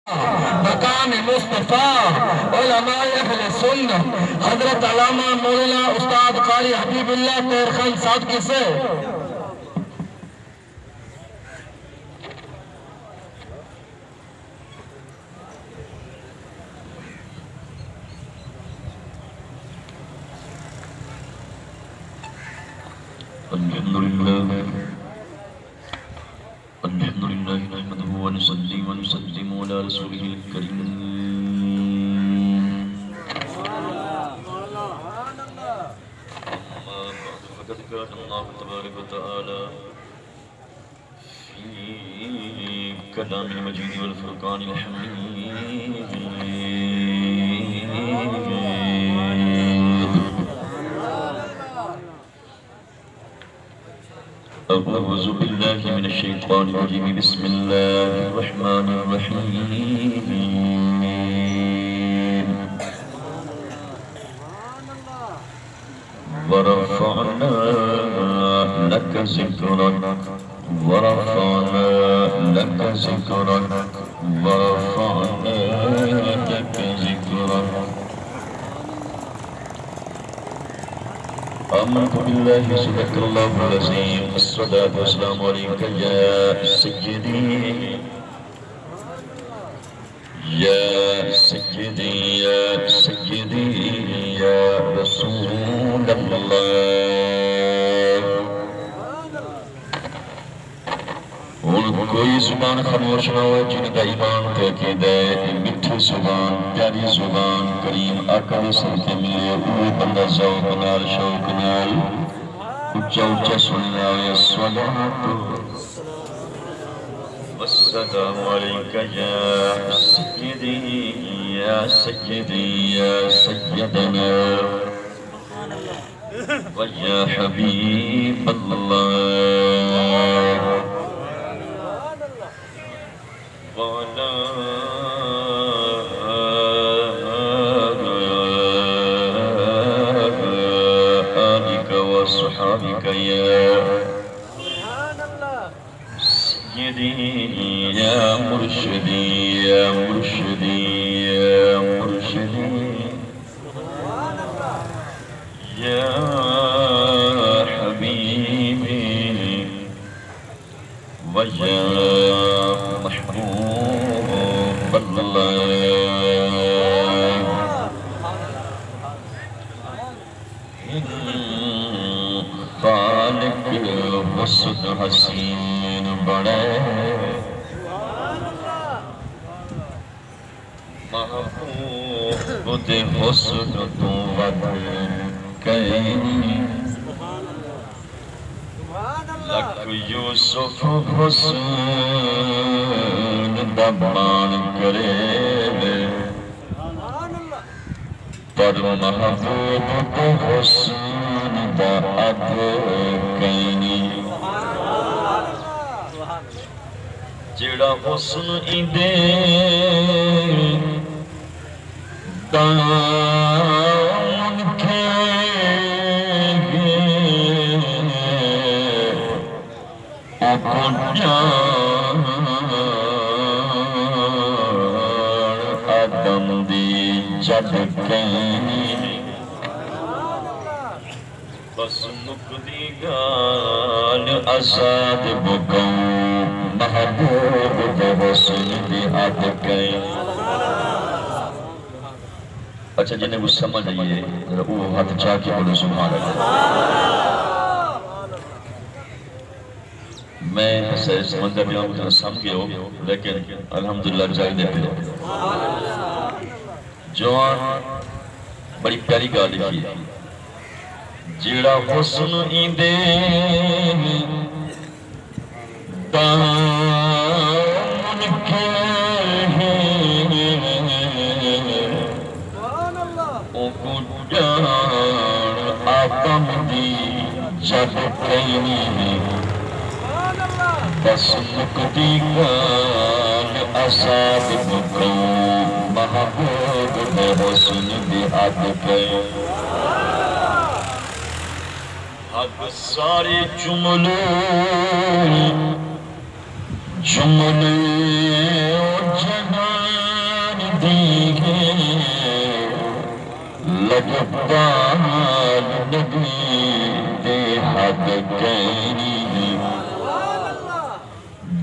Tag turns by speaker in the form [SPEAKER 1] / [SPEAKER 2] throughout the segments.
[SPEAKER 1] مقام مصطفیٰ علماء اہل سنت حضرت علامہ مولانا استاد قاری حبیب اللہ طاہر خان صاحب کی سے
[SPEAKER 2] الحمد لله نحمده ونصلي ونسلم على رسوله الكريم أما بعد فقد قال الله تبارك وتعالى في كلام المجيد والفرقان الحميد أعوذ بالله من الشيطان الرجيم بسم الله الرحمن الرحيم ورفعنا لك ذكرك ورفعنا لك ذكرك ورفعنا لك ذكرك آمنت بالله صدق الله العظيم الصلاة والسلام عليك يا سيدي يا سيدي يا سيدي يا رسول الله ان کوئی زبان خاموش نہ ہو جن کا ایمان تاکید ہے میٹھی زبان پیاری زبان کریم آقا نے سنتے ملے وہ بندہ ذوق نال شوق نال اچھا اچھا سننا ہے الصلاۃ والسلام علیک یا سیدی یا سیدی یا سیدنا و یا حبیب اللہ وعلى آلك وصحابك يا سيدي يا مرشدي يا مرشدي يا مرشدي يا حبيبي ويا محبوب الله خالق حسن حسین بڑے محبوب دے حسن تو ود کئی لک یوسف حسن دبان کرے پر محبوب دے حسن دا اب کئی جیڑا حسن ایندے دامن کے آدم دی جد کہیں بس مکدی گال آزاد بکوں محبوب دے حسن دی حد کہیں اچھا جنہیں وہ سمجھ آئیے وہ ہاتھ چاہ کے بولو سبحان اللہ میں ایسے سمجھا بھی ہوں کہ سمجھ گئے ہو لیکن الحمدللہ جائے دے پہ جوان بڑی پیاری گاہ لکھی ہے جیڑا حسن ایندے دامن کے او کو جان آدم دی جد کہیں بس مکدی گال آزاد بکوں محبوب دے حسن دی حد کہیں حق سارے جملے جملے جہاں دیگے لجبال نبی دے حد گینی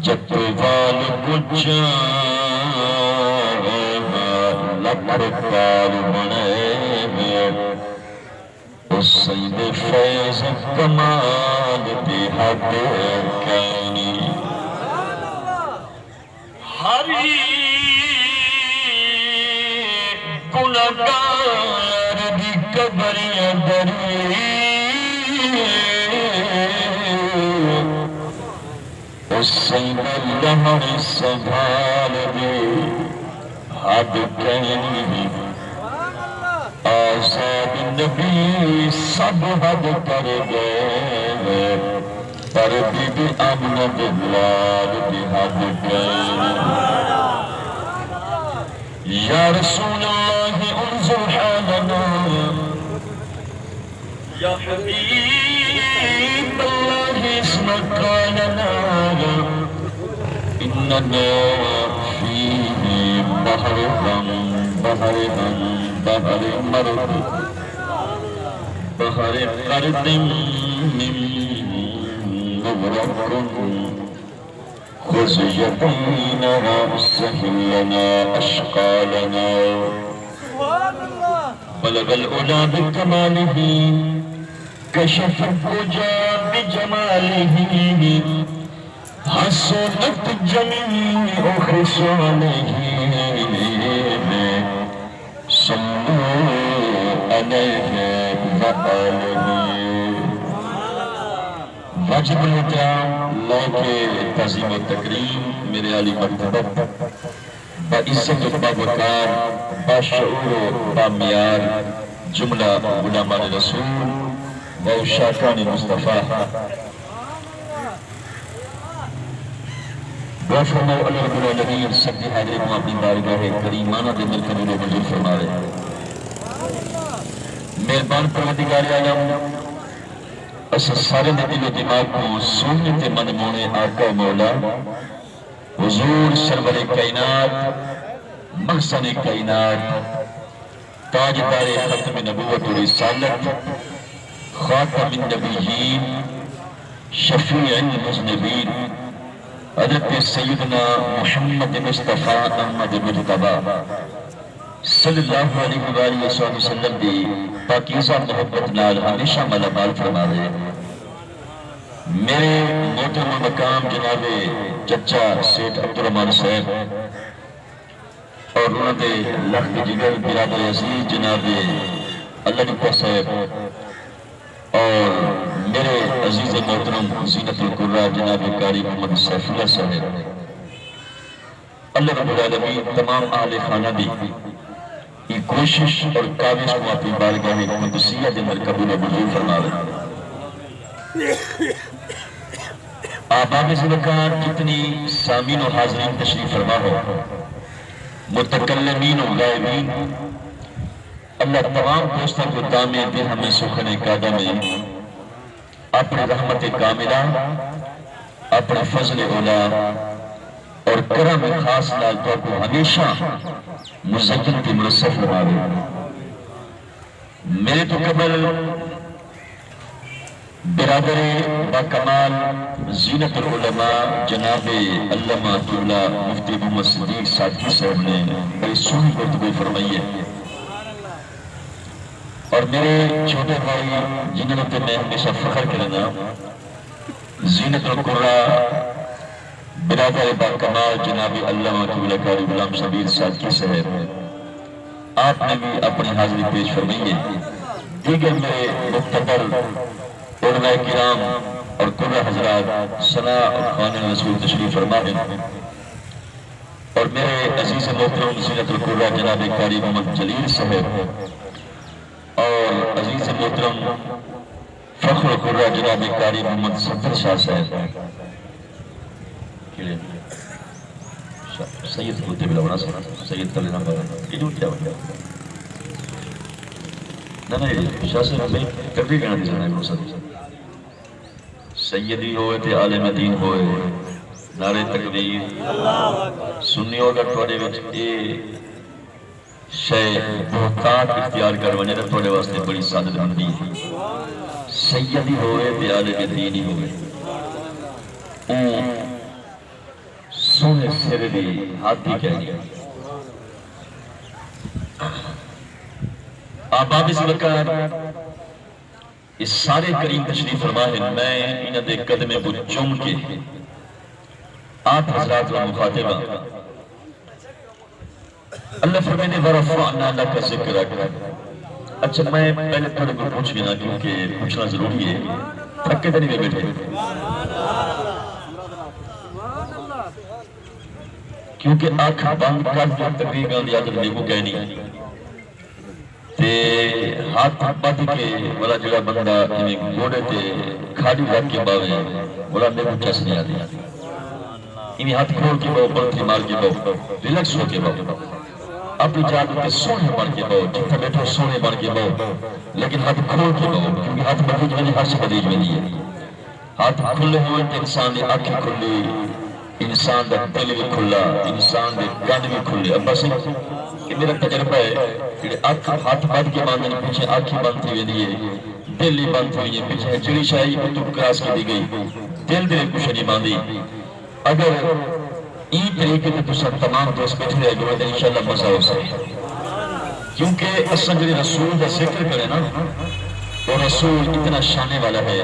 [SPEAKER 2] جتوال کچھا لکھ پال بنے اس سید فیض کمال دے حد گینی ہری گناہگار دی قبریاں دری اس سید لہر سنبھال دے حد کینی آزاد نبی سب حد کر گئے پر بی بی آمنہ بلال دی حد کینی یا رسول اللہ انظر حالنا یا حبیب اللہ اسمک لنا اننا فیہ بحر غم بحر غم بحر مرد بحر قرد مغرق خذ يدينا سهل لنا أشقالنا بلغ العلا بكماله كشف الدجى بجماله حسنت جميع خصاله صلوا عليه وآله واجب الاحترام لائے تعظیم و تکریم میرے علی مرتبہ بعزت و باوقار باشعور و بامیار جملہ غلامان رسول و شاکان مصطفیٰ دعا فرماؤ اللہ رب العالمین سب کی حاضر کو اپنی بارگاہ کریمانہ دے مل قبول و منظور فرمائے مہربان پروردگار عالم اسا سارے دل و دماغ کو سنت منمون آقا مولا حضور سرور کائنات محسن کائنات تاجدار ختم نبوت و رسالت خاتم النبیین شفیع المذنبین حضرت سیدنا محمد مصطفیٰ احمد مجتبی صلی اللہ علیہ وآلہ وسلم دی پاکیزہ محبت نال ہمیشہ ملامال فرما دے میرے محترم مقام جناب چچا سیٹھ عبدالرحمن صاحب اور انہوں نے لخت جگر برادر عزیز جناب اللہ نکوہ صاحب اور میرے عزیز محترم زینت القرہ جناب قاری محمد سیف اللہ صاحب اللہ رب العالمین تمام اہل خانہ دی یہ کوشش اور کاوش کو اپنی بارگاہ قدسیہ دے اندر قبول و منظور فرما رہے آباب زلکان جتنی سامین و حاضرین تشریف فرما ہو متکلمین و غائبین اللہ تمام دوستوں کو دامے دے ہمیں سخن قادہ میں اپنی رحمت کاملہ اپنے فضل اولا اور کرم خاص لال تو کو ہمیشہ مزین کی مرصف فرما دے میرے تو قبل برادر باکمال زینت العلماء جناب علامہ اللہ مفتی محمد صدیق صادقی صاحب نے بڑی سونی گفتگو فرمائی ہے اور میرے چھوٹے بھائی جنہوں پہ میں ہمیشہ فخر کرنا زینت القرہ برادر باکمال جناب علامہ قاری غلام شبیر صادقی صاحب آپ نے بھی اپنی حاضری پیش فرمائی ہے دیگر میرے مقتدر علماء کرام اور قرہ حضرات ثنا اور خانہ رسول تشریف فرما دیں اور میرے عزیز محترم زینت القرہ جناب قاری محمد جلیل صاحب اور عزیز محترم فخر القرہ جناب قاری محمد صفر شاہ صاحب سید ہوتے بلا بنا سید کر لینا بنا یہ جو کیا ہوگا نہیں شاہ صاحب میں کبھی گنا دی جانا ہے سیدی ہوئے تھے عالم دین ہوئے نعرے تکبیر سنی ہوگا توڑے وچ اے بہتات اختیار کر وجہ تو تھوڑے واسطے بڑی سعادت مندی ہے سیدی ہوئے دیالے کے دینی ہوئے سونے سرے دی ہاتھی کہنی آباب اس وقت اس سارے کریم تشریف فرما ہے میں انہاں دے قدمے کو چوم کے آپ حضرات و مخاطبہ اللہ فرمینے ورفعنا لک ذکرک اچھا میں پہلے تھوڑے کو پوچھ گیا کیونکہ پوچھنا ضروری ہے تھکے تو نہیں بیٹھے کیونکہ آنکھ بند کر جو تقریبا دی عادت نہیں کو کہنی تے ہاتھ بند کے والا جڑا بندہ انہیں گھوڑے تے کھاڑی رکھ کے باوے والا میں کو چس نہیں آتی انہیں ہاتھ کھول کے باو بلتی مار کے باو ریلیکس ہو کے باو اپنی جان کے سونے بن کے باو جتنا بیٹھو سونے بن کے باو لیکن ہاتھ کھول کے باو کیونکہ ہاتھ بدیج میں نہیں ہر سے بدیج میں نہیں ہے ہاتھ کھلے ہوئے تو انسان نے آنکھیں کھلی انسان دا دل بھی کھلا انسان دے کان بھی کھلے اب بس کہ میرا تجربہ ہے کہ ہاتھ بند کے باندھنے پیچھے آنکھیں بند تھی ہوئی ہے دل ہی بند ہوئی ہے پیچھے چڑی شاہی کو تو کراس کی دی گئی دل دل کچھ نہیں باندھی اگر این طریقے سے تو سب تمام دوست بیٹھے رہے گئے تو انشاءاللہ مزہ ہو سکے کیونکہ اصلا جو رسول کا ذکر کرے نا وہ رسول اتنا شانے والا ہے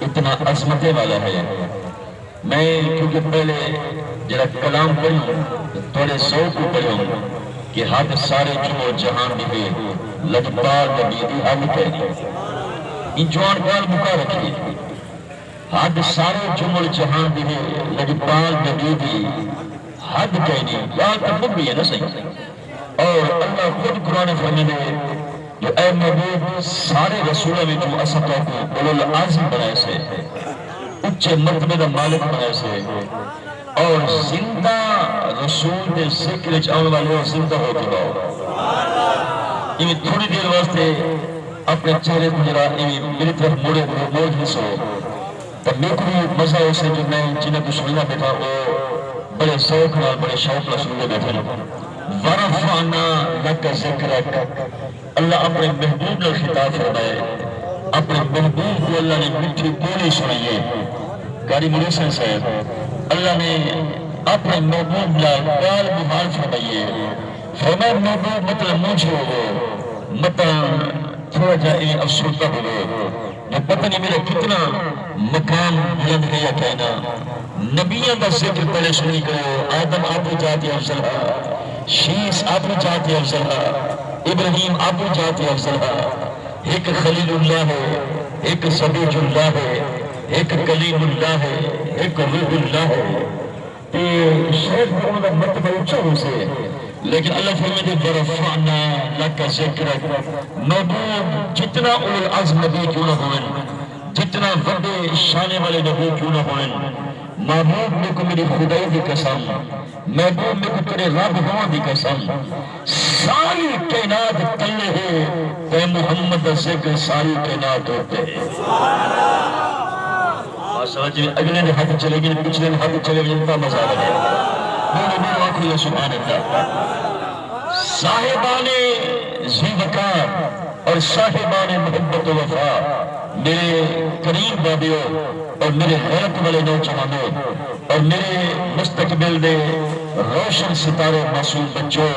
[SPEAKER 2] اتنا عظمتے والا ہے میں کیونکہ پہلے جرا کلام پڑھی ہوں تھوڑے ذوق کو پڑھی ہوں کہ حد سارے جو جہان بھی لجپال نبی دی حد کہنی ان جوان گال مکا رکھی حد سارے جمل جہان دی لجپال نبی دی حد کہنی یہاں تک بھی ہے نا صحیح اور اللہ خود قرآن فرمینے جو اے محبوب سارے رسولوں میں جو اسطوں کو اولو العظم بنائے سے اچھے مرتبے دا مالک بنائے سے اور زندہ رسول دے ذکر چاہنے والے زندہ ہو کے باؤ یہ تھوڑی دیر واسطے اپنے چہرے کو جرا میری طرف موڑے موڑ سو تو میرے کو بھی مزہ ہو سے جو میں جنہیں کو سننا بیٹھا وہ بڑے شوق نال بڑے شوق نال سننے بیٹھے ورفعنا لک ذکرک اللہ اپنے محبوب نے خطاب فرمائے اپنے محبوب کو اللہ نے میٹھی بولی سنائیے قاری مریسن صاحب اللہ نے اپنے محبوب لا قال بحال فرمائیے فرمائے محبوب مطلب مجھے ہو مطلب تھوڑا جائے افسردہ ہو جو پتہ نہیں میرا کتنا مقام بلند ہے یا کہنا نبیوں کا ذکر پہلے سنی کرو آدم آبو جاتی افضل ہے شیس آبو جاتی افضل ہے ابراہیم آبو جاتی افضل ہے ایک خلیل اللہ ہے ایک صدیق اللہ ہے ایک کلیم اللہ ہے ایک روح اللہ ہے تو شاید وہ مرتبہ اچھا ہو سے لیکن اللہ فرمائے ورفعنا لک ذکرک محبوب جتنا اولو العظم نبی کیوں نہ ہوئن جتنا وڈے شانے والے نبی کیوں نہ ہوئن محبوب میں کو میری خدای دی قسم محبوب میں کو تیرے رب ہوا دی قسم ساری کائنات تلے ہے اے محمد ذکر ساری کائنات ہوتے ہیں سمجھے اگلے نے ہاتھ چلے گئے پچھلے نے ہاتھ چلے گئے انتا مزہ آگا میرے میرے آنکھوں یا سبحان اللہ صاحبان ذی وقار اور صاحبان محبت و وفا میرے کریم بابیوں اور میرے غیرت والے نوجوانوں اور میرے مستقبل دے روشن ستارے معصوم بچوں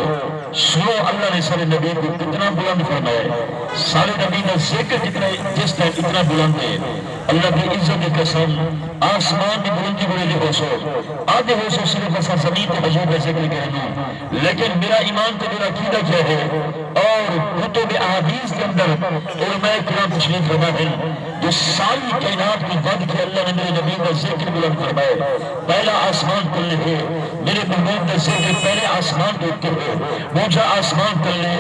[SPEAKER 2] سنو اللہ نے سارے نبی کو کتنا بلند فرمایا سارے نبی کا ذکر کتنا جس طرح اتنا بلند ہے اللہ کی عزت کی قسم آسمان کی بلندی بڑے ہو سو آدھے ہو سو صرف ایسا زمین کے حضور کا ذکر کریں لیکن میرا ایمان تو میرا عقیدہ کیا ہے اور کتب احادیث کے اندر علماء کرام تشریف فرما ہے جو ساری کائنات کی ود کے اللہ نے میرے نبی کا ذکر بلند فرمائے پہلا آسمان کھلنے ہے میرے محبوب کا ذکر پہلے آسمان کو اٹھتے ہوئے دوسرا آسمان کر لے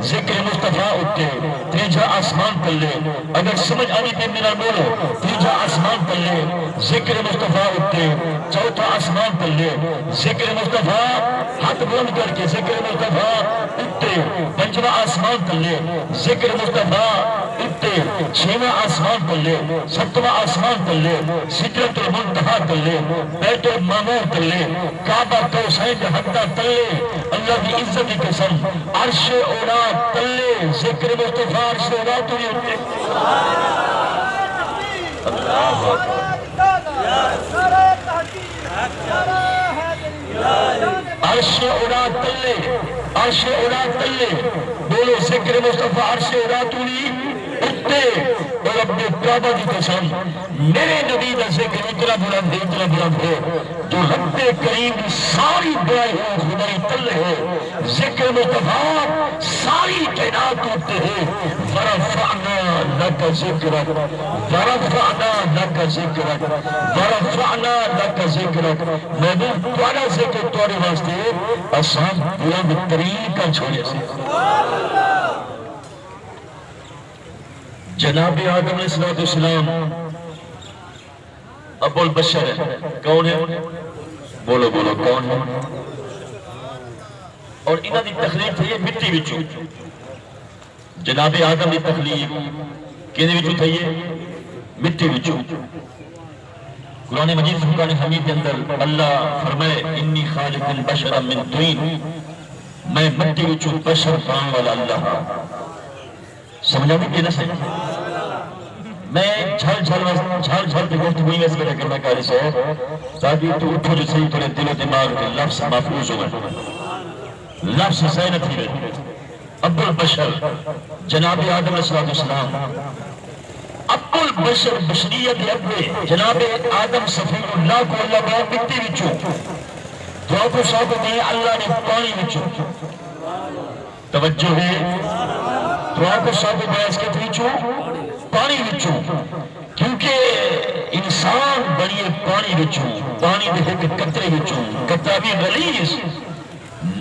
[SPEAKER 2] ذکر مصطفیٰ اٹھتے تیجا آسمان کر لے اگر سمجھ آنی پہ میرا بولو تیجا آسمان کر لے ذکر مصطفیٰ اٹھتے چوتھا آسمان کر لے ذکر مصطفیٰ ہاتھ بلند کر کے ذکر مصطفیٰ اٹھتے پنجواں آسمان کر لے ذکر مصطفیٰ اٹھتے چھواں آسمان کر
[SPEAKER 1] تلے، ستواں آسمان تلے، سدرۃ المنتہا تلے، بیت المعمور تلے، کعبہ قوسین حدہ تلے، اللہ کی عزت کی قسم عرش اولا تلے، ذکر مصطفیٰ عرش اولا تلے ہوتے اللہ عرش اولا تلے، عرش اولا تلے، بولو ذکر مصطفیٰ عرش اولا تلے اٹھتے، اور اپنے کعبہ کی قسم میرے نبی کا ذکر اتنا بلند ہے جو رب کریم ساری دعائیں ہوں خدای تلے ہے، ذکر مصطفیٰ ساری کائنات اٹھتے ہیں، ورفعنا لک ذکرک ورفعنا لک ذکرک ورفعنا لک ذکرک، محبوب تمہارا ذکر تمہارے واسطے آسان بلند ترین کا چھوڑے سے جناب آدم علیہ السلام ابو البشر ہے، کون ہے؟ بولو بولو کون ہے؟ اور انہاں دی تخلیق تھی ہے مٹی وچوں، جناب آدم دی تخلیق کیندے وچوں تھی ہے؟ مٹی وچوں۔ قرآن مجید فرقان حمید کے اندر اللہ فرمائے انی خالق البشر من طین، میں مٹی وچوں بشر بنانے والا اللہ ہاں۔ سمجھا بھی کہ نہ سمجھا؟ میں جھل پہ گفتگوئی میں اس میں کرنا کاری سے تاکہ تو اٹھو جو صحیح تھوڑے دل و دماغ کے لفظ محفوظ ہو گئے، لفظ صحیح نہ تھی رہے۔ ابو البشر جناب آدم علیہ السلام، ابو البشر بشریت ابے جناب آدم صفی اللہ کو اللہ بنا مٹی وچوں، دعا کو صاحب میں اللہ نے پانی وچوں، توجہ ہے دعا کو صاحب میں اس کے وچوں پانی وچوں، کیونکہ انسان بنیے پانی وچوں، پانی دے ایک قطرے وچوں، قطرہ بھی غلیظ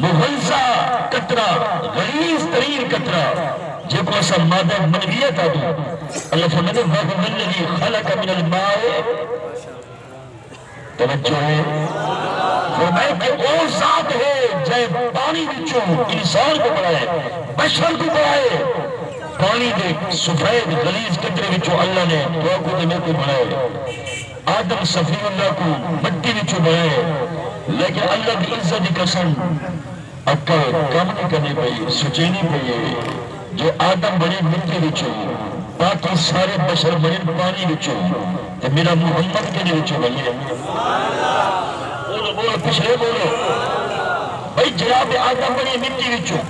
[SPEAKER 1] مغلظہ قطرہ، غلیظ ترین قطرہ جب کو ایسا مادہ منویت آدھو اللہ فرماتے وَهُوَ الَّذِي خَلَقَ مِنَ الْمَاءِ، توجہ ہے فرمائے کہ وہ ذات ہے جائے پانی وچوں انسان کو بڑھائے، بشر کو بڑھائے، پانی دے سفید غلیظ قطرے وچوں اللہ نے دعا کو دے میں کو بڑھائے، آدم صفی اللہ کو مٹی وچوں بڑھائے، لیکن اللہ کی عزت کی قسم اکا کام نہیں کرنے پئی، سچے نہیں پئی، جو آدم بنے مٹی وچوں باقی سارے بشر بنے پانی وچوں، تو میرا محمد کے لئے وچوں بنے بولو بولو پچھلے بولو بھائی جناب آدم بنے مٹی وچوں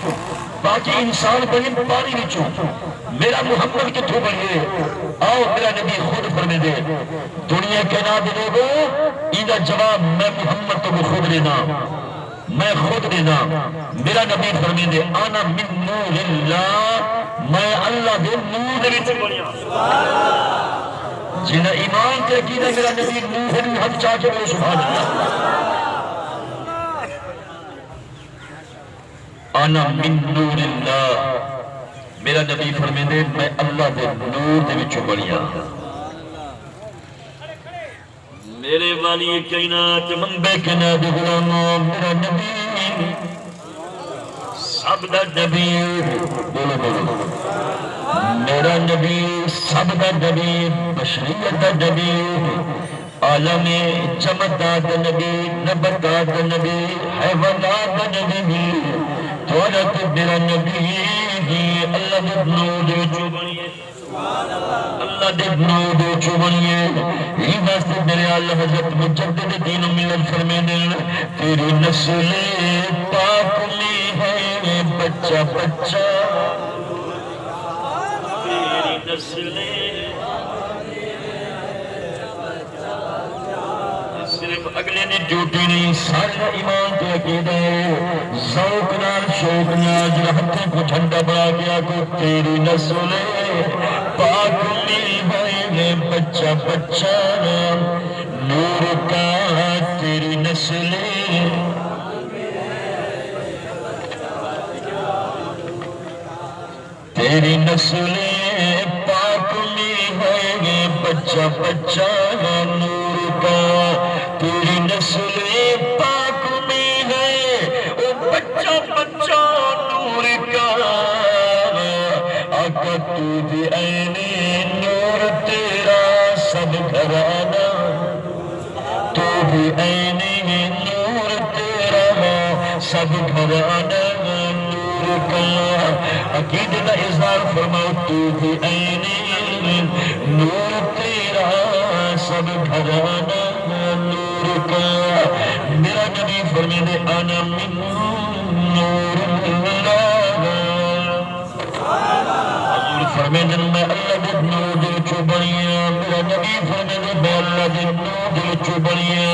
[SPEAKER 1] باقی انسان بنے پانی وچوں، میرا محمد کتھوں بنے آؤ میرا نبی خود فرمے دے دنیا کہنا دے لوگو ایدہ جواب میں محمد تو خود لینا، میں خود لینا، میرا نبی فرمے دے آنا من نور اللہ، میں اللہ دے نور دے وچ بنیا، جنہ ایمان تے عقیدہ میرا نبی نور دے ہم چاہ کے بولو سبحان اللہ، آنا من نور اللہ، میرا نبی فرمے دے میں اللہ دے نور دے وچوں بنیا، میرے والی کائنات منبع کائنات غلاموں میرا نبی سب دا نبی، بولو بولو میرا نبی سب دا نبی، بشریت دا نبی، عالم جمدات دا نبی، نبتات دا نبی، حیوانات دا نبی، تورت میرا نبی اللہ دے نور دے وچوں بنیے، اللہ دے نور دے وچوں بنیے، یہ واسطے میرے اللہ حضرت مجدد دین و ملت فرمینے تیری نسل پاک میں ہے بچہ بچہ، تیری نسل صرف اگلے نے ڈیوٹی نہیں سارا ایمان تے عقیدہ ہے، ذوق نال شوق نال جڑا ہتھیں کو جھنڈا بنا گیا کو تیری نسل پاک میں ہے بچہ بچہ، نور کا تیری نسل تیری نسل پاک میں ہے بچہ بچہ، نور کا تیری نسل پاک میں ہے او بچہ بچہ نور کا، آقا تو بھی عین نور تیرے
[SPEAKER 2] غرانا نور کا عقیدے کا اظہار فرماؤ تو بھی عینی نور تیرا سب گھرانا نور کا میرا نبی فرمیدے انا من نور اللہ حضور فرمیدے میں اللہ دے نور دے وچوں بنیا میرا نبی فرمیدے میں اللہ دے نور دے وچوں بنیا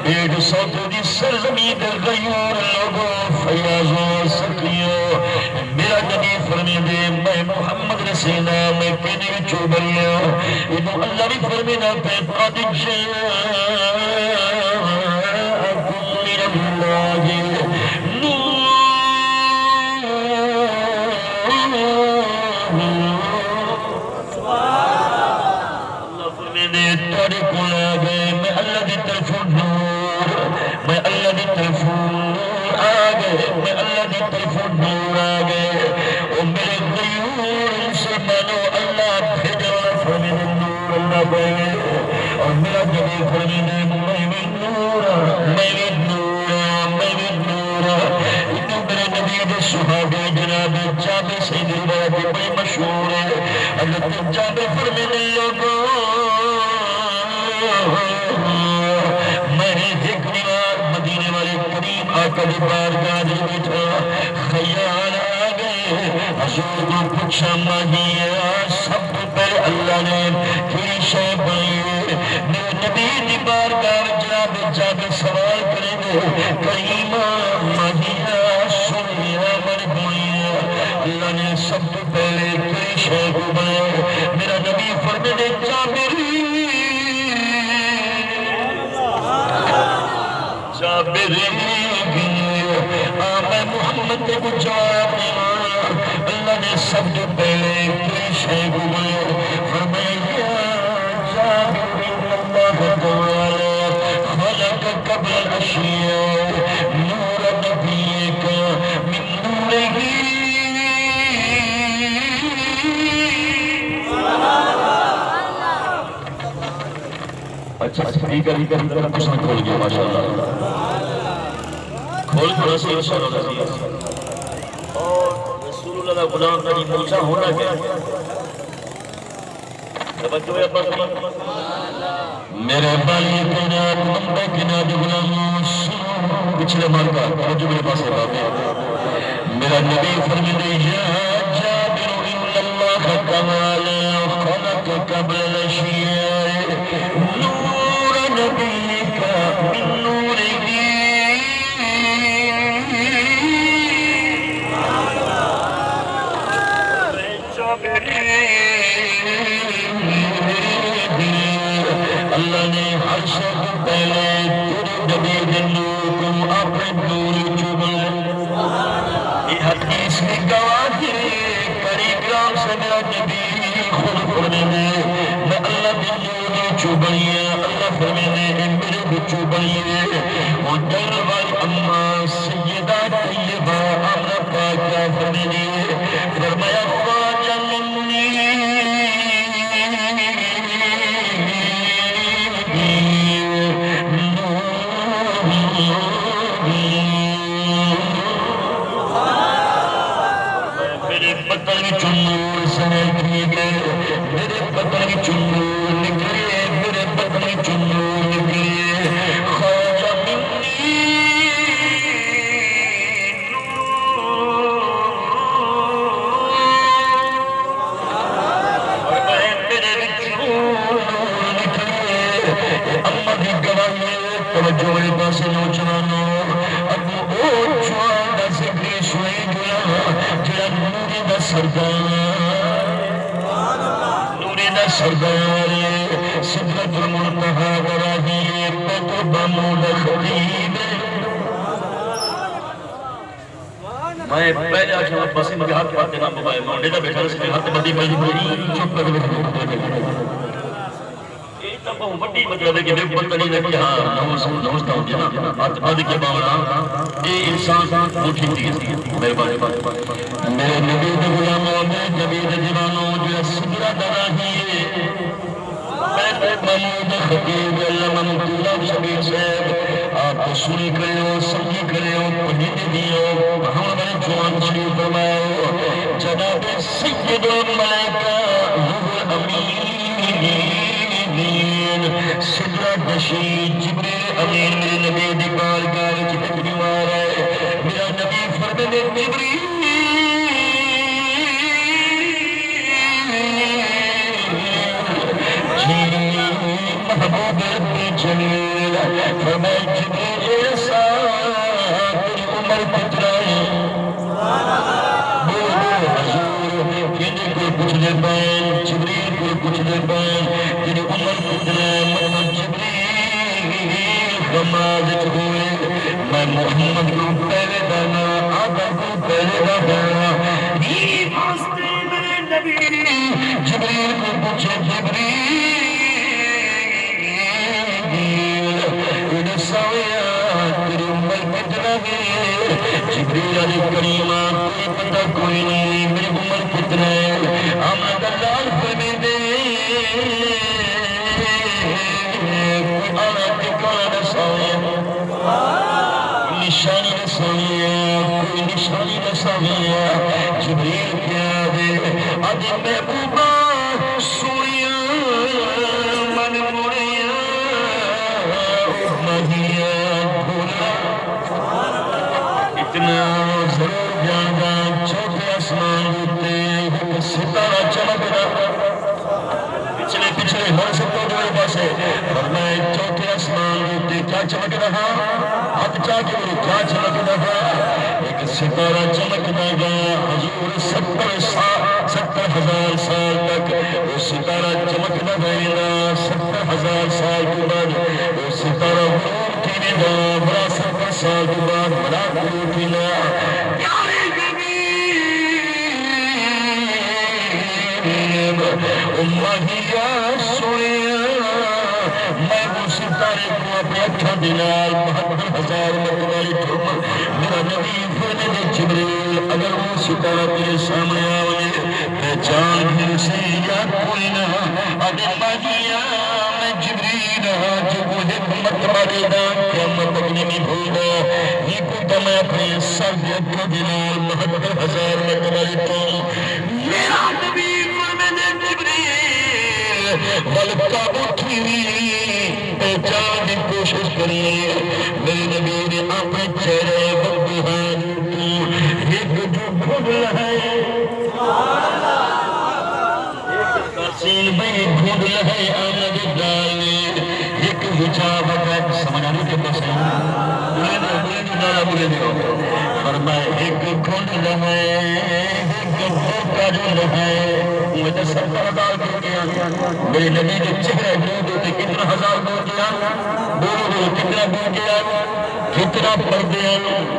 [SPEAKER 2] 150 دی سرزمین دے غیور لوگوں فیاضوں سکیوں میرا نبی فرمیدے میں محمد رسینا میں کہنے وچوں بنیا ادھو اللہ بھی فرمیدہ پہ قد اور میرا جبی فرمیدے میں بھی نورا میں بھی نورا میں بھی نورا اتنے میرے نبی دے صحابے جناب جابے سید روایت بڑی مشہور ہے حضرت جابے فرمیدے لوگوں میں ایک دیوار مدینے والے کریم آقا دی بارگاہ دے بیٹھا خیال آ گئے حضور کو پوچھا ماہیا سب پہلے اللہ نے پھر شے بنائی میرے نبی دی بارگاہ جناب جابر سوال کریں گے کریمہ ماہیا سنیا مرحومیا اللہ نے سب پہلے پھر شے کو بنایا میرا نبی فرمیدے جابری میں محمد کو جواب اللہ نے سب سے پہلے کوئی شے کو فرمایا جابر اللہ تعالی خلق قبل الاشیاء نور نبی کا من نورہ اچھا سپیکر ہی کر کچھ نہ کھول گیا ماشاءاللہ کھول تھوڑا سا انشاءاللہ عزیز اور رسول اللہ کا غلام کا جی پوچھا ہونا کیا توجہ ہے پر میرے بالی کناب منبع کناب غلاموں سنو پچھلے مار کا توجہ میرے پاس ہے بابے میرا نبی فرمیدے یا جابر ان اللہ تعالی خلق قبل الاشیاء نور نبی کا من نورہ اللہ نے ہر شے کو پہلے تیرے نبی دے نور کو اپنے نور چوبا یہ حدیث کی گواہی قریب رام سے میرا نبی خود فرمیدے میں اللہ دے نور چوبڑیا اللہ فرمیدے میرے کو چوبڑیے اور در والی اماں سیدہ طیبہ آمنہ پاکہ فرمیدے فرمایا خواجہ منی پتر چنور سے نکلے میرے پتر چنور نکلے میرے پتر چنور نکلے خواجہ منی اور میرے چنور نکلے اماں دی گواہی توجہ میرے پاس نوجوانوں ابو او جوان ذکری سوئی گیا جڑا نوری دا سردار نوری دا سردار سدرت المنتہا وراہی بیت بامود خلیب میں پہلے آجھا بسی مجھے ہاتھ پاتے نام ببائے مونڈے دا بیٹھا رسی ہاتھ بندی پہلی پہلی چپ کر بیٹھا بڑی مطلب ہے کہ میں پتہ نہیں لگی ہاں نوستا ہوں جنا ہاتھ کے باولا یہ انسان اٹھی تھی میرے بارے میرے نبی دے غلاموں میں نبی دے دیوانوں جو سدرہ دراہی میں محمود خطیب اللہ محمد اللہ شبیر صاحب آپ کو سنی کرے ہو سمجھی کرے ہو پڑھی دیو ہم نے جوان شریف فرمایا جناب سید الملائکہ روح امین سدرہ نشی جبریل امین میرے نبی دی بارگاہ وچ تشریف آئے میرا نبی فرماتے جبریل محبوب رب جمیل فرمائے جبریل ایسا تیری عمر کتنا ہے بولو حضور کہنے کوئی کچھ دے پائیں جبریل کوئی کچھ دے پائیں تیری عمر کتنا ہے محمد جبریل غمازت ہوئے میں محمد کو پہلے دانا آدم کو پہلے دانا یہ واسطے میرے نبی جبریل کو پوچھے جبریل تیری عمر کتنا ہے جبریل علیہ کریمہ کوئی پتہ کوئی نہیں میری عمر کتنا ہے آمد اللہ فرمی دے کوئی آنا ٹکانا نساوی نشانی نساوی کوئی نشانی نساوی جبریل کیا دے آج محبوبہ سویا من موڑیا اتنا ضرور جانگا چھوٹے آسمان ہوتے ستارہ چمک رہا پچھلے ہر سکتوں جو پاسے فرمائے چھوٹے آسمان ہوتے کیا چمک رہا ہاتھ چاہ کے میرے کیا چمک رہا ایک ستارہ چمک گا حضور 70,000 سال تک وہ ستارہ چمک نہ گا 70,000 سال کے بعد وہ ستارہ بڑا 70 سال کے بعد بڑا اٹھنا پیارے امہیا سویا میں وہ ستارے کو اپنے اکھا دینال 72,000 مکوالی ٹھوما میرا نبی فرمائے جبریل اگر وہ ستارہ تیرے سامنے آوے پہچان پھر سے یا کوئی نہ اگر ماجیا میں جبریل جو وہ حکمت والے دا قیامت تک نہیں بھولا یہ کو تو میں اپنے سر کے اکھا دینال 72,000 مکوالی ٹھوما میرا نبی فرمائے جبریل غلطہ اٹھی پہچان کی کوشش کریے میرے نبی نے اپنے چہرے بندہان ایک جو گھوڑ ہے سین بھئی گھوڑ ہے آمد ڈالے ایک حجاب ہے سمجھا نہیں کہ بس بولے نالا بولے دیو فرمائے ایک گھوڑ ہے ایک گھوڑ جو ہے مجھے 70,000 بول گیا میرے نبی کے چہرے بول ہوتے کتنا ہزار بول گیا بولو کتنا بول گیا کتنا پردے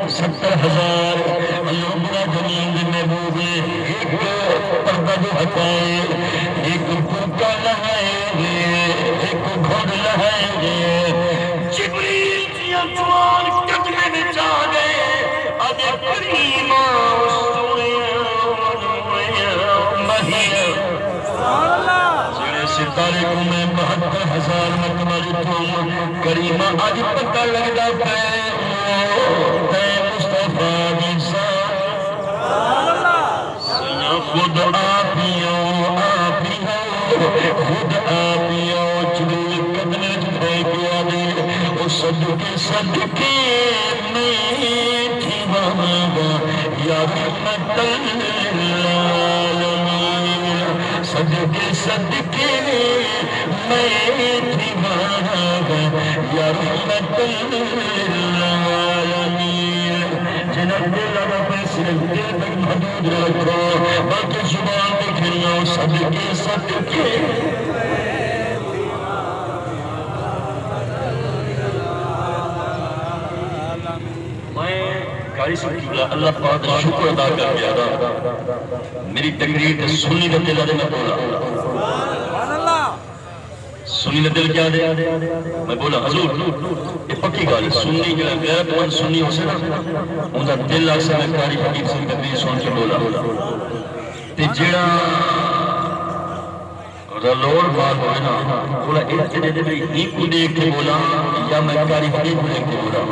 [SPEAKER 2] 70,000 اللہ برا زمین میں بولے ایک پردہ جو ہٹائے ایک بھوکا لہائیں گے ایک گھوڑ لہائیں گے جبریل جیا جوان قدمے میں جا گئے آدھے کریمہ ستارے کو میں 72,000 مکمل تھوم کریمہ آج پتہ لگتا پہ مصطفیٰ دیسا خود آپیوں خود آپیوں چلوے قدمے جھائے کیا دے وہ صدقے میں تھی مانگا یا رحمت للعالمین صدقے میں تھی مانگا یا رحمت للعالمین جنہاں دل لگا پہ صرف دل تک محدود رکھو بلکہ زبان دکھنیوں صدقے قاری صاحب کی اللہ پاک کا شکر ادا کر گیا تھا میری تقریر سنی کا دل میں بولا سنی کا دل کیا دے میں بولا حضور یہ پکی گالی سنی جو غیرت مند سنی ہو سے نا ان کا دل آسا میں قاری حکیم سے تقریر سن کے بولا تے جیڑا
[SPEAKER 1] لوڑ بات ہوئے نا بولا ایک جنے دے بھی ہی کو دیکھ کے بولا یا میں کاری فری کو دیکھ کے بولا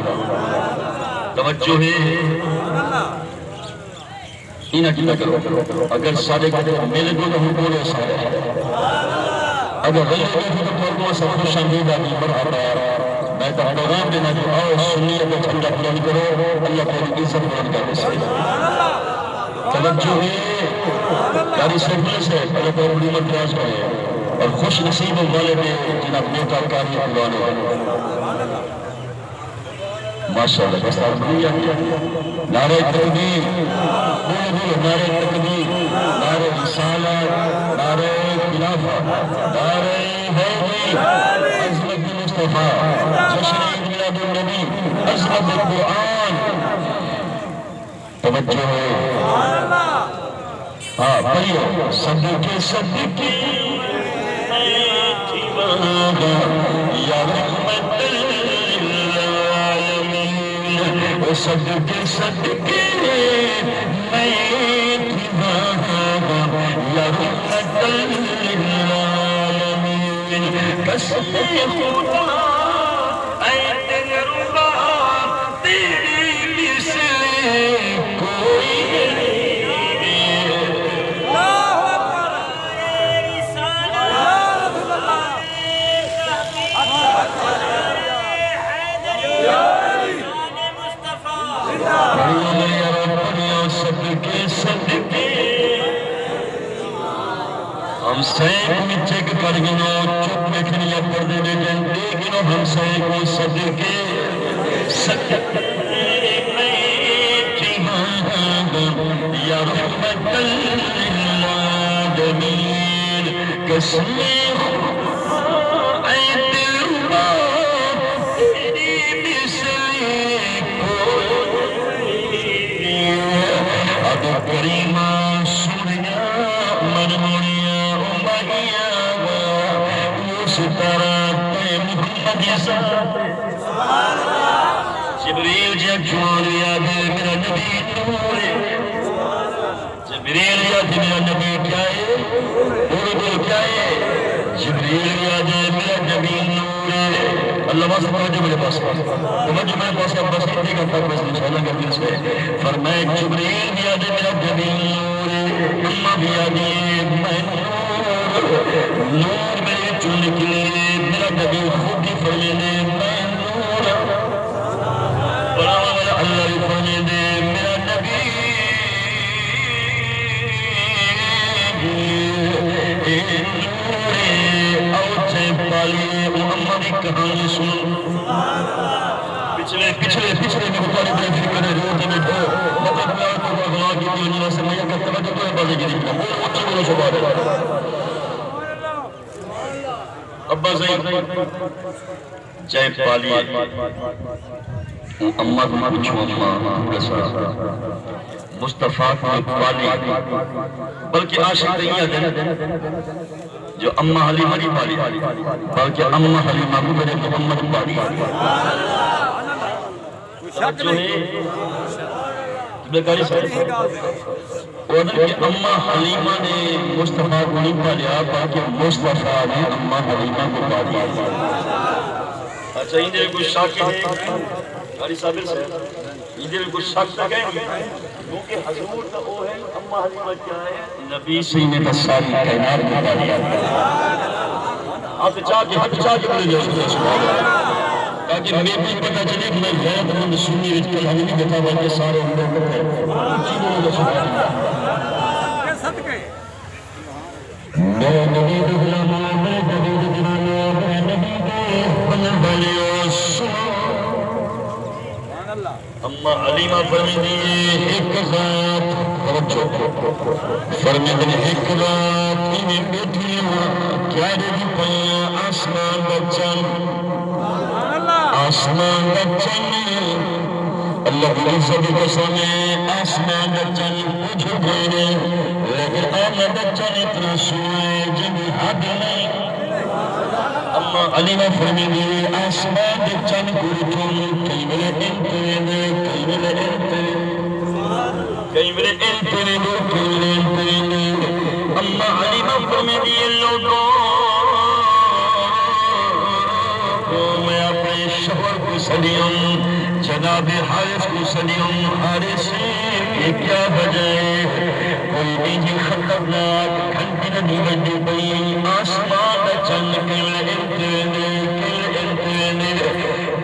[SPEAKER 1] توجہ ہے انہا کی نہ کرو اگر سارے کہتے ہیں میلے دو تو ہم بولے سارے اگر غیر کہتے تو پرکو سب کو شنگید آگی مرحبا میں تو پیغام دینا جو آؤ سنیت و چھنڈا پران کرو اللہ کو عزت پران کرنے سے توجہ ہے کاری سیکھنے سے اللہ کو حکومت راز کرے اور خوش نصیب والے میں جناب نیتا کاری قرآن ماشاءاللہ دستار بنی آگیا نعرہ تکبیر بولو بولو نعرہ تکبیر نعرہ رسالت نعرہ خلافہ نعرہ حیدری عظمت مصطفیٰ جشن عید میلاد النبی عظمت القرآن توجہ ہے ہاں پڑھیو صدقے صدقے یا رحمت للعالمین صدقے صدقے میں دیوانہ یا رحمت للعالمین قسم خدا اے دلربا تیری مثل کوئی ہم سیک میں چیک کر گنو چپ میں کھنیا پردے میں جنتے گنو ہم سیک میں صدقے صدقے میں جہاں یا رحمت للعالمین قسم خدا اے دلربا تیری مثل کوئی اب کریمہ سوریا مرمونیا امہیا ستارہ محمد ذات جبریل جب جوان یاد ہے میرا نبی نور ہے جبریل یاد ہے میرا نبی کیا ہے اردو کیا ہے جبریل یاد ہے میرا نبی نور ہے اللہ واسطہ توجہ میرے پاس توجہ میرے پاس اب بس اتنی کا فرق بس انشاءاللہ کرتے اس میں فرمائے جبریل یاد ہے میرا نبی نور ہے امہ بھی یاد ہے میں نور میرے چون نکلے میرا نبی خود ہی فرمینے میں نور بڑا والا اللہ ہی فرمینے میرا نبی نور اوچے پالی محمد کہانی سن پچھلے میں بخاری بڑے فکر ہے روتے میں دو مطلب میں آپ کو بغلا کی دیو نیلہ سے میں یکر توجہ تو ہے بازے کی دیکھنا بولو اچھی بولو شبار ہے ابا زید جائے پالی امہ کو پچھو امہ رسا مصطفیٰ کو پالی بلکہ عاشق نہیں آتے جو امہ حلیمہ نہیں پالی بلکہ امہ حلیمہ کو میرے محمد پالی جو ہے تمہیں کاری سکتے اگر کہ امہ حلیمہ نے مصطفیٰ کو نہیں پالیا بلکہ مصطفیٰ نے امہ حلیمہ کو پالیا اچھا اندھے کچھ شاک ہے کاری صابر سے اندھے کچھ شاک تک ہے کیونکہ حضور کا وہ ہے امہ حلیمہ کیا ہے نبی سینے تساری کائنات کو پالیا ہاتھ چاہ کے بولے جائے سبحان تاکہ میں بھی پتہ چلے کہ میں غیرت مند سنی وچ کل ہمیں بھی بتا بلکہ سارے اندر کو ہے جی بولو سبحان اللہ میں نبی دغلامہ میں نبی دجنانہ میں نبی دے بلن بلیو امہ علیمہ فرمی دیئے ایک ذات فرمی دیئے ایک ذات انہیں بیٹھی کیا دے دی پہیا آسمان بچن آسمان بچن اللہ کی عزت قسم آسمان بچن اجھو گئے لیکن آمد بچن اتنا سوئے جن حد نہیں اما علیمہ فرمی دیئے آسمان بچن گرتن کئی ملے انترین اما علیمہ فرمی دیئے لوگوں
[SPEAKER 2] سڑیوں جناب حارث کو سڑیوں حارث یہ کیا وجہ ہے کوئی بھی خطرناک گھنٹی نہیں بجی پئی آسمان چند کل انتنے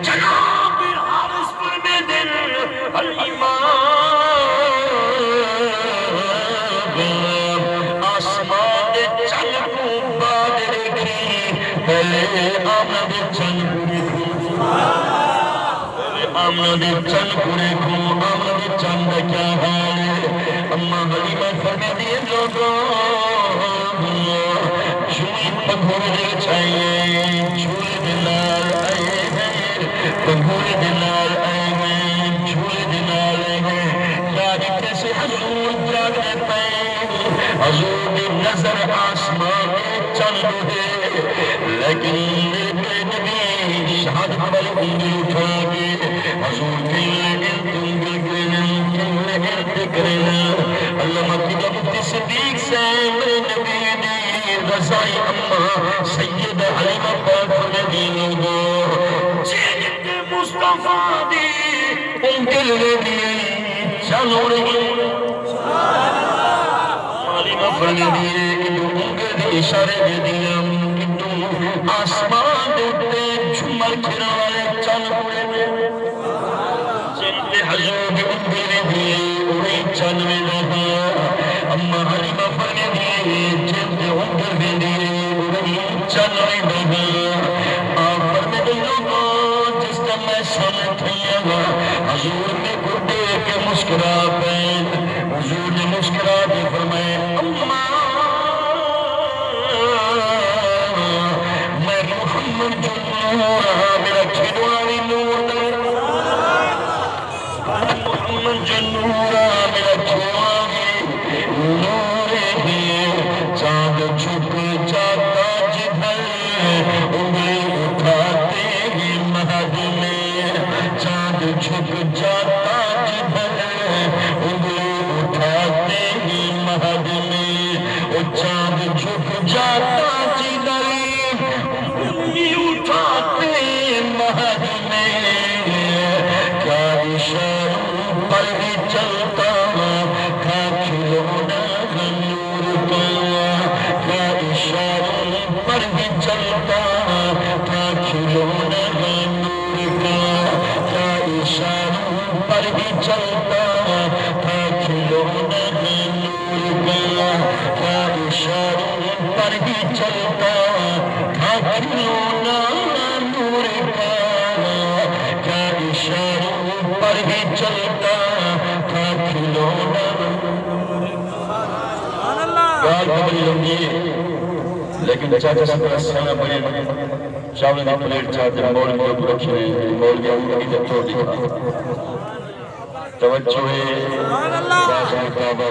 [SPEAKER 2] جناب حارث پر میں دل الایمان آسمان چند کو بعد رکھی پہلے آمد چند آمد چند پورے کو آمد چند کیا حال ہے اما حلیمہ فرمے دیے لوگوں چوئی پگھور دل چاہیے چولے دلال آئے ہیں پگھور دلال آئے ہیں چولے دلال آئے ہیں یاد کیسے حضور جاگنے پائے حضور کی نظر آسمان چند ہے لیکن میرے نبی شہادت والی انگلی اٹھا کے حضور کے لئے اللہ مکیدہ مفتی صدیق سے میرے نبی نے رضائی اممہ سید حلیمہ پاک فرمے لوگوں جیدت مصطفیٰ دی انگل لگی چلو رہی حلیمہ فرمے دیئے کہ انگل دی اشارے دے دیا آسمان دیتے جھمر کھرا والے چل پڑے میں جنتے حضور کی انگلے دیئے انہیں چل میں رہا اما حلیمہ فرمے دیئے جنتے انگلے دیئے انہیں چل میں رہا آپ فرمے دے لوگوں جس کا میں سمجھ گا حضور نے گھٹے کے مسکرا پین حضور نے مسکرا دے فرمائے اما محمد جنورا میرا کھڑوانی نور در محمد جنورا میرا کھڑوانی نور ہے چاند چھپ جاتا جدھر انگلی اٹھاتے ہی مہد میں چاند چھپ جاتا جدھر انگلی اٹھاتے ہی مہد میں وہ چاند چھپ جاتا جدھر اٹھاتے مہد میں کیا اشاروں پر بھی چلتا تھا کھلونا نور کا کیا اشاروں پر بھی چلتا تھا کھلونا نور کا کیا اشاروں پر بھی چلتا تھا کھلونا نور کا کیا اشاروں پر بھی چلتا تھا کھلونا نور کا کیا اشاروں پر بھی چلتا تھا کھلونا گال بڑی لمبی لیکن چاچا سکر سینا بڑی چاولے دی پلیٹ چاہتے مول کے اوپر رکھی ہوئی مول کے اوپر کی توڑ دکھا توجہ ہے باز مقابہ